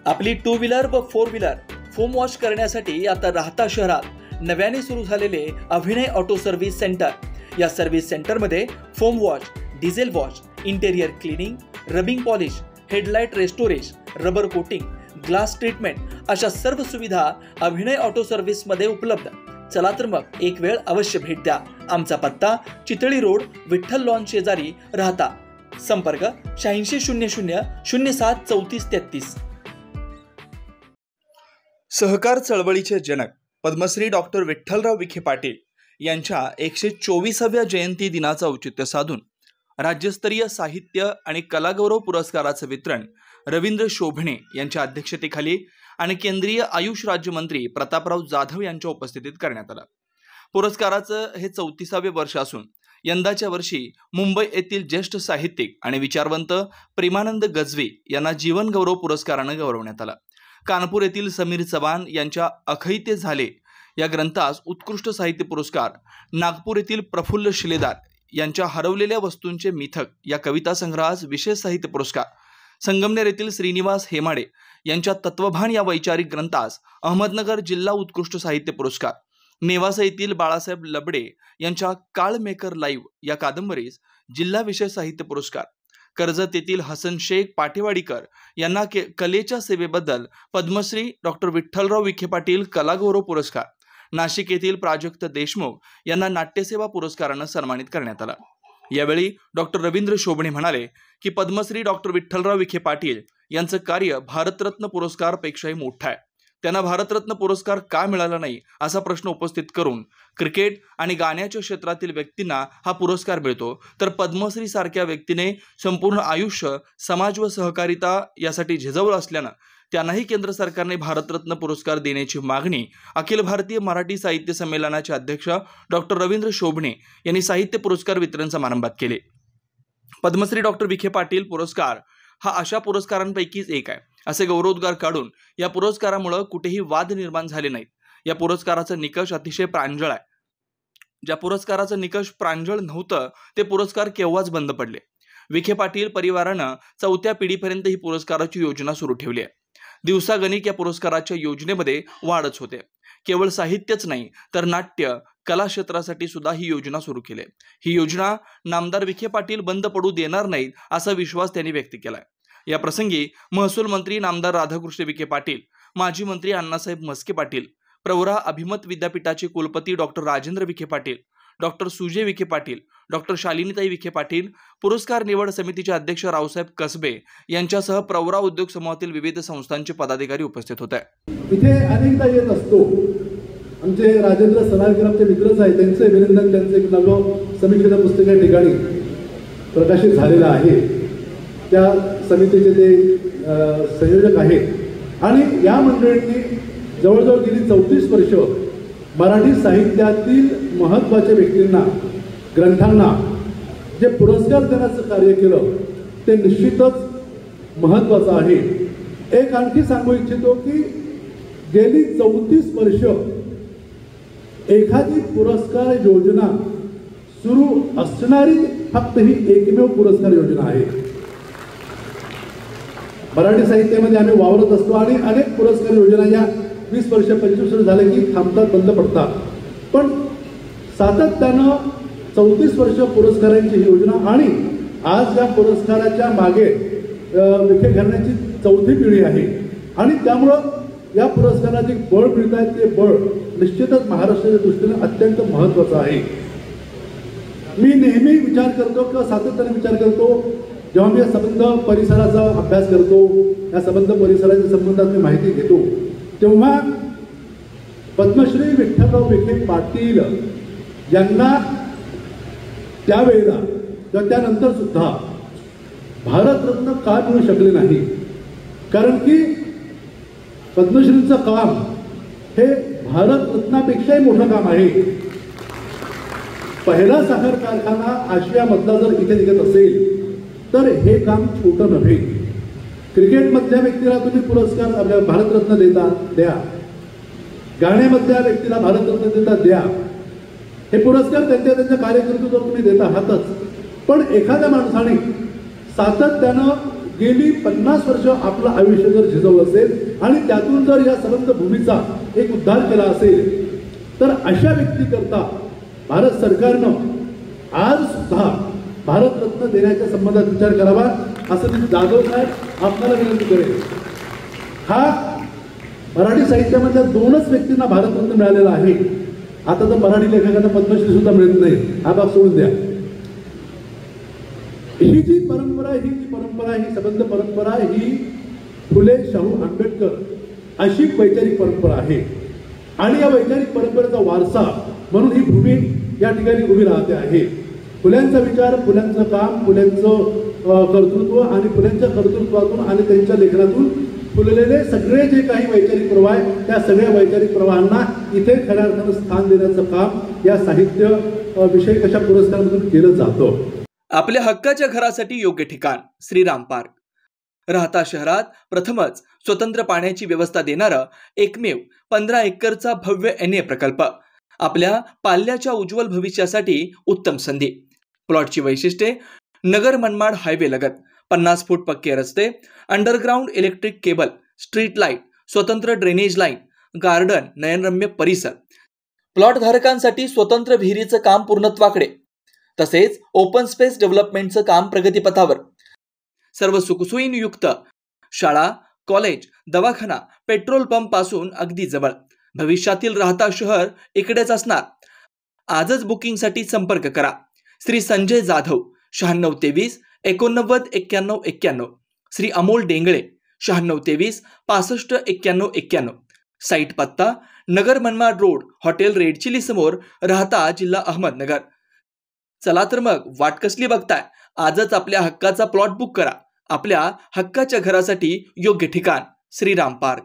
आपली two wheeler व four wheeler foam wash करण्यासाठी आता राहता शहरात नव्याने सुरू झालेले अभिनय ऑटो सर्व्हिस सेंटर। या सर्व्हिस सेंटरमध्ये foam wash, diesel wash, interior cleaning, rubbing polish, headlight restoration, rubber coating, glass treatment अशा सर्व सुविधा अभिनय ऑटो सर्व्हिस मध्ये उपलब्ध। चला तर मग एक वेळ अवश्य भेट द्या। आमचा पत्ता चितळी रोड, विठ्ठल लॉन शेजारी, राहता। संपर्क 8600 07 34 33। सहकार चळवळीचे जनक पद्मश्री डॉक्टर विठ्ठलराव विखे पाटील यांच्या 124व्या जयंती दिनाचं औचित्य साधून राज्यस्तरीय साहित्य आणि कलागौरव पुरस्काराचं वितरण रवींद्र शोभणे यांच्या अध्यक्षतेखाली आणि केंद्रीय आयुष राज्यमंत्री प्रतापराव जाधव यांच्या उपस्थितीत करण्यात आलं। पुरस्काराचं हे 34वे वर्ष असून यंदाच्या वर्षी मुंबई येथील ज्येष्ठ साहित्यिक आणि विचारवंत प्रेमानंद गजवी यांना जीवन गौरव पुरस्कारानं गौरवण्यात आलं। कानपूर येथील समीर चव्हाण यांच्या अखैते झाले या ग्रंथास उत्कृष्ट साहित्य पुरस्कार, नागपूर येथील प्रफुल्ल शिलेदार यांच्या हरवलेल्या वस्तूंचे मिथक या कविता संग्रहास विशेष साहित्य पुरस्कार, संगमनेर येथील श्रीनिवास हेमाडे यांच्या तत्वभान या वैचारिक ग्रंथास अहमदनगर जिल्हा उत्कृष्ट साहित्य पुरस्कार, नेवासा येथील बाळासाहेब लबडे यांच्या काळ मेकर लाईव्ह या कादंबरीस जिल्हा विशेष साहित्य पुरस्कार, कर्जत येथील हसन शेख पाटेवाडीकर यांना कलेच्या सेवेबद्दल पद्मश्री डॉक्टर विठ्ठलराव विखे पाटील कलागौरव पुरस्कार, नाशिक येथील प्राजक्त देशमुख यांना नाट्यसेवा पुरस्कारानं सन्मानित करण्यात आलं। यावेळी डॉक्टर रवींद्र शोभणे म्हणाले की पद्मश्री डॉक्टर विठ्ठलराव विखे पाटील यांचं कार्य भारतरत्न पुरस्कारपेक्षाही मोठं आहे। त्यांना भारतरत्न पुरस्कार का मिळाला नाही असा प्रश्न उपस्थित करून क्रिकेट आणि गाण्याच्या क्षेत्रातील व्यक्तींना हा पुरस्कार मिळतो, तर पद्मश्री सारख्या व्यक्तीने संपूर्ण आयुष्य समाज व सहकारिता यासाठी झिजवलं असल्यानं त्यांनाही केंद्र सरकारने भारतरत्न पुरस्कार देण्याची मागणी अखिल भारतीय मराठी साहित्य संमेलनाचे अध्यक्ष डॉक्टर रवींद्र शोभणे यांनी साहित्य पुरस्कार वितरण समारंभात केले। पद्मश्री डॉक्टर विखे पाटील पुरस्कार हा अशा पुरस्कारांपैकीच एक आहे असे गौरवोद्गार काढून या पुरस्कारामुळे कुठेही वाद निर्माण झाले नाहीत। या पुरस्काराचा निकष अतिशय प्रांजळ आहे। ज्या पुरस्काराचं निकष प्रांजळ नव्हतं ते पुरस्कार केव्हाच बंद पडले। विखे पाटील परिवारानं 4थ्या पिढीपर्यंत ही पुरस्काराची योजना सुरू ठेवली आहे। दिवसागणिक या पुरस्काराच्या योजनेमध्ये वाढच होते। केवळ साहित्यच नाही तर नाट्य कला क्षेत्रासाठी सुद्धा ही योजना सुरू केली आहे। ही योजना नामदार विखे पाटील बंद पडू देणार नाहीत असा विश्वास त्यांनी व्यक्त केलाय। या प्रसंगी महसूल मंत्री नामदार राधाकृष्ण विखे पाटील, माजी मंत्री अण्णासाहेब म्हस्के पाटील, प्रवरा अभिमत विद्यापीठाचे कुलपती doctor Rajendra Vikhe Patil, doctor Sujay Vikhe Patil, doctor Shalinitai Vikhe Patil, पुरस्कार निवड समितीचे अध्यक्ष रावसाहेब कसबे यांच्यासह प्रवरा उद्योग समूहातील विविध संस्थांचे पदाधिकारी उपस्थित होते। इथे अनेकदा येत असतो। आमचे राजेंद्र सनारकर आमचे मित्रच आहेत, त्यांचे अभिनंदन, त्यांचे एक नवं समीक्षेचं पुस्तक या ठिकाणी प्रकाशित झालेलं आहे। त्या समितीचे ते संयोजक आहेत आणि या मंडळींनी जवळजवळ गेली 34 वर्ष मराठी साहित्यातील महत्त्वाच्या व्यक्तींना, ग्रंथांना जे पुरस्कार देण्याचं कार्य केलं ते निश्चितच महत्त्वाचं आहे। एक आणखी सांगू इच्छितो की गेली 34 वर्ष एखादी पुरस्कार योजना सुरू असणारी फक्त ही एकमेव पुरस्कार योजना आहे। मराठी साहित्यामध्ये आम्ही वावरत असतो आणि अनेक पुरस्कार योजना या 20 वर्ष 25 वर्ष झाले की थांबतात, बंद पडतात, पण सातत्यानं 34 वर्ष पुरस्कारांची योजना आणि आज या पुरस्काराच्या मागे विखे घराण्याची 4थी पिढी आहे आणि त्यामुळं या पुरस्काराचे बळ मिळत आहे ते बळ निश्चितच महाराष्ट्राच्या दृष्टीने अत्यंत महत्त्वाचं आहे। मी नेहमी विचार करतो किंवा सातत्याने विचार करतो जेव्हा मी या संबंध परिसराचा अभ्यास करतो, या संबंध परिसराच्या संबंधात मी माहिती घेतो, तेव्हा पद्मश्री विठ्ठलराव विखे पाटील यांना त्यावेळेला किंवा त्यानंतर सुद्धा भारतरत्न का मिळू शकले नाही? कारण की पद्मश्रींचं काम हे भारतरत्नापेक्षाही मोठं काम आहे। पहिला साखर कारखाना आशियामधला जर इथे निघत असेल तर हे काम छोटं नव्हे। क्रिकेटमधल्या व्यक्तीला तुम्ही पुरस्कार भारतरत्न देता द्या, गाण्यामधल्या व्यक्तीला भारतरत्न देता द्या, हे पुरस्कार त्यांच्या कार्यकर्त्यावर तुम्ही देत आहातच, पण एखाद्या माणसाने सातत्यानं गेली 50 वर्ष आपलं आयुष्य जर झिजवलं असेल आणि त्यातून जर या संबंध भूमीचा एक उद्धार केला असेल, तर अशा व्यक्तीकरता भारत सरकारनं आज सुद्धा भारतरत्न देण्याच्या संबंधात विचार करावा, असं मी जाधव साहेब आपल्याला विनंती करेन. हा मराठी साहित्यामधल्या 2च व्यक्तींना भारतरत्न मिळालेला आहे. आता तर मराठी लेखकांना पद्मश्री सुद्धा मिळत नाही, हा भाग सोडून द्या. ही जी परंपरा ही संबंध परंपरा ही फुले शाहू आंबेडकर अशी वैचारिक परंपरा आहे. आणि या वैचारिक परंपरेचा वारसा म्हणून ही भूमी या ठिकाणी उभी राहते आहे. फुल्यांचा विचार, फुल्यांचं काम, फुल्यांचं कर्तृत्व आणि फुल्यांच्या कर्तृत्वातून आणि त्यांच्या लेखनातून फुललेले सगळे जे काही वैचारिक प्रवाह आहे, त्या सगळ्या वैचारिक प्रवाहांना इथे खऱ्या अर्थानं स्थान देण्याचं काम या साहित्य विषयक अशा पुरस्कारातून केलं जातं. आपल्या हक्काच्या घरासाठी योग्य ठिकाण श्रीराम पार्क. राहता शहरात प्रथमच स्वतंत्र पाण्याची व्यवस्था देणारं एकमेव 15 एकरचा भव्य NA प्रकल्प. आपल्या पाल्याच्या उज्ज्वल भविष्यासाठी उत्तम संधी. प्लॉटची वैशिष्ट्ये: नगर मनमाड हायवे लगत, 50 फूट पक्के रस्ते, underground electric cable, street light, स्वतंत्र ड्रेनेज लाईन, गार्डन, नयनरम्य परिसर. प्लॉट धारकांसाठी स्वतंत्र विहिरीचं काम पूर्णत्वाकडे, तसेच ओपन स्पेस डेव्हलपमेंटचं काम प्रगतीपथावर. सर्व सुखसोयींयुक्त शाळा, कॉलेज, दवाखाना, पेट्रोल पंप पासून अगदी जवळ. भविष्यातील राहता शहर इकडेच असणार. आजच बुकिंगसाठी संपर्क करा. श्री संजय जाधव 9623 89 91 91, श्री अमोल डेंगळे 9623 65 91 91. साईट पत्ता: Nagar Manmad road, hotel red chili समोर, राहता जिल्हा अहमदनगर. चला तर मग वाट कसली बघताय, आजच आपल्या हक्काचा प्लॉट बुक करा. आपल्या हक्काच्या घरासाठी योग्य ठिकाण श्रीराम पार्क.